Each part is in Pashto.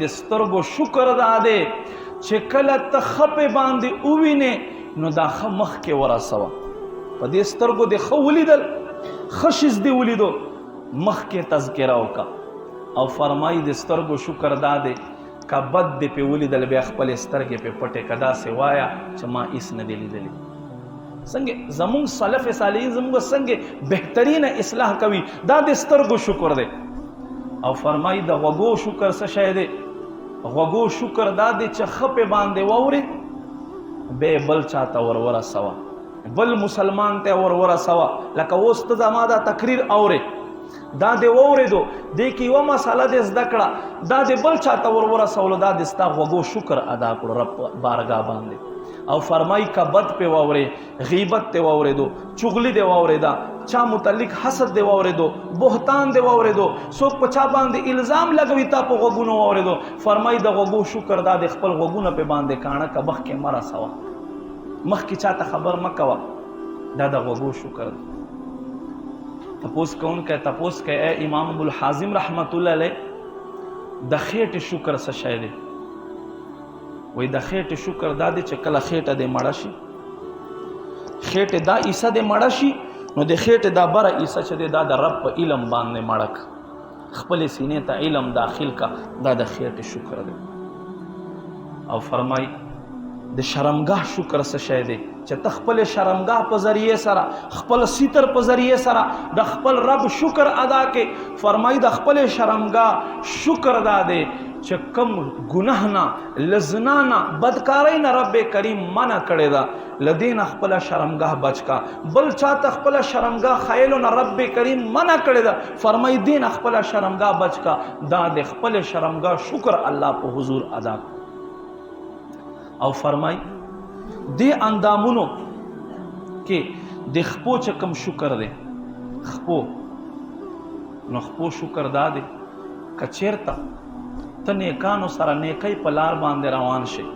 د سترګو شکر دا دی چې کله ته خپې باندې ووینې نو دا ښه مخکې ورسوه. په دې سترګو دې ښه ولیدل، ښه شیز دې ولیدو، مخکې تذکره وکړه. او فرمایي د سترګو شکر دا دی که بد دې پې ولیدل بیا خپلې سترګې پې پټې که داسې وایه چې ما هېڅ نه دی لیدلی. څنګه زمونږ سلف صالحین زمونږ څنګه بهترینه اصلاح کوي، دا د سترګو شکر دی. او فرمایي د غوږو شکر څه شی دی؟ غوږو شکر دا دی چې ښه پې باندې واورې بیا بل چاته ورسوه، بل مسلمان ته ورسوه. لکه اوس ته زما دا تقریر اورې، دا دې واورېدو، دې کې یوه مسله دې زده کړه، دا دې بل چاته ورسولو، دا دې ستا غوږو شکر ادا کړو رب بارګاه باندې. او فرمایي که بد پې واورې، غیبت دې واورېدو، چغلي دې واورېده، چا متعلق حسد دې واورېدو، بهتان دې واورېدو، څوک په چا باندې الزام لګوي تا په غوږونو واورېدو. فرمایي د غوږو شکر دا د خپل غوږونه پې باندې کاڼه که مخکې مه رسوه، مخکې چاته خبر مه کوه، دا د غوږو شکر دی. تپوس کوونکی تپوس کوي ای امام ابوالحازم رحمت الله علیه د خېټې شکر څه شی دی؟ وایي د خېټې شکر دا دی چې کله خېټه دې مړه شي، خېټې دا حصه دې مړه شي نو د خېټې دا بره حصه چې دی دا د رب په علم باندې مړه که، خپلې سینې ته علم داخل که، دا د خېټې شکر دی. او فرمایي د شرمګاه شکر څه شی دی؟ چې ته خپل شرمګاه په ذریعې سره، خپل ستر په ذریعې سره د خپل رب شکر ادا کې. فرمایي د خپل شرمګاه شکر دا دی چې کم ګناه نه، له زنا نه، بدکارۍ نه رب کریم منع کړې ده، له دې نه خپله شرمګاه بچ کا. بل چاته خپله شرمګاه خیلو نه رب کریم منع کړې ده، فرمایي دې نه خپله شرمګاه بچ کا. دا د خپل شرمګاه شکر الله په حضور ادا کړه. او فرمایي دې اندامونو کې د خپو چې کوم شکر دی، خپو نو خپو شکر دا دی که چېرته ته نیکانو سره نیکۍ په لار باندې روان شي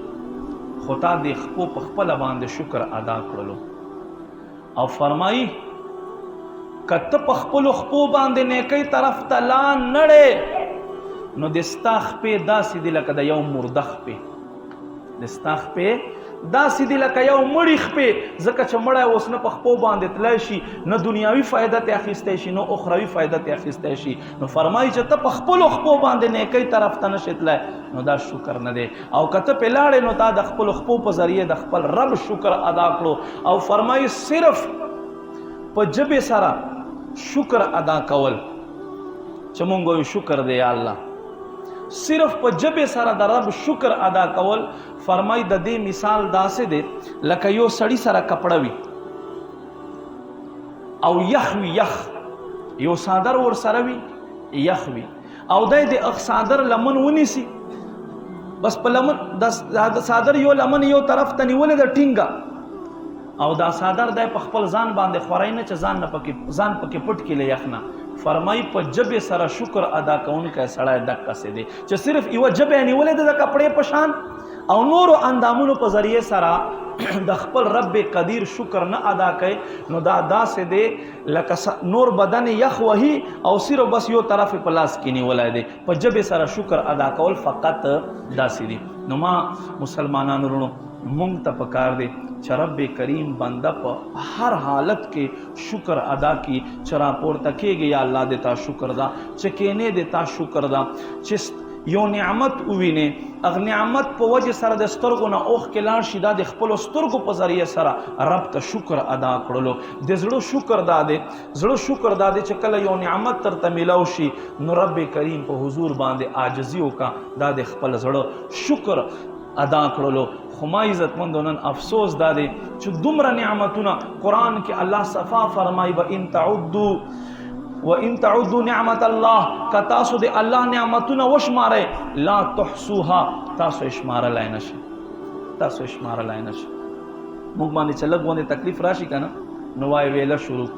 خو تا د خپو په خپله باندې شکر ادا کړلو. او فرمایي که ته په خپلو خپو باندې نیکۍ طرف ته لا نړې نو د ستا خپې داسې دي لکه د یو مرده خپې، د ستا خپې داسې دي لکه یو مړی خپې، ځکه چې مړی اوس نه په خپو باندې تللی شي، نه دنیاوي فایده ترې اخیستی شي، نه اخروي فایده ترې اخیستی شي. نو فرمایي چې ته په خپلو خپو باندې نیکۍ طرف ته نشې تللی نو دا شکر نه دی. او که ته پې لاړې نو تا د خپلو خپو په ذریعې د خپل رب شکر ادا کړو. او فرمایي صرف په ژبې سره شکر ادا کول چې مونږ وایو شکر دی یا الله، صرف په ژبې سره د رب شکر ادا کول. فرمایي د دې مثال داسې دی لکه یو سړي سره کپړه وي او یخ وي، یخ یو څادر ورسره وي، یخ وي، او دی د هغ څادر لمن ونیسي، بس په لمن د څادر یو لمن یو طرف ته نیولې ده ټینګه، او دا څادر دی په خپل ځان باندې خوری نه چې ځان پکې پټ کړي له یخ نه. فرمایي په ژبې سره شکر ادا کوونکی سړی دقسې دی چې صرف یوه ژبه یې نیولې ده د کپړې په شان، او نورو اندامونو په ذریعې سره د خپل رب قدیر شکر نه ادا کوي. نو دا داسې دی لکه نور بدن یخ وهي او صرف بس یو طرف په لاس کې نیولی دی. په ژبې سره شکر ادا کول فقط داسې دي. نو ما مسلمانانو وروڼو مونږ ته پکار دی چې رب کریم بنده په هر حالت کې شکر ادا کی، چې راپورته کېږي یا الله دې تا شکر ده، چې کېنې دې تا شکر ده، چې یو نعمت ووینې هغه نعمت په وجه سره د سترګو نه اوښکې لاړ شي، دا د خپلو سترګو په ذریعه سره رب ته شکر ادا کړلو. د زړه شکر دا دی، زړه شکر دا دی چې کله یو نعمت درته میلاو شي نو رب کریم په حضور باندې عاجزي وکړه، دا د خپل زړه شکر ادا کړلو. خو ما عزتمندو نن افسوس دا دی چې دومره نعمتونه قرآن کې الله صفا فرمایي وَإِن تَعُدُّوا نِعْمَةَ اللَّهِ که تاسو د الله نعمتونه وشمارئ لا تحصوها، تاسو اشمارلی نشئ، تاسو اشمارلی نشئ. موږ باندې چې لږ غوندې تکلیف راشي که نه نو وایي ویله شروع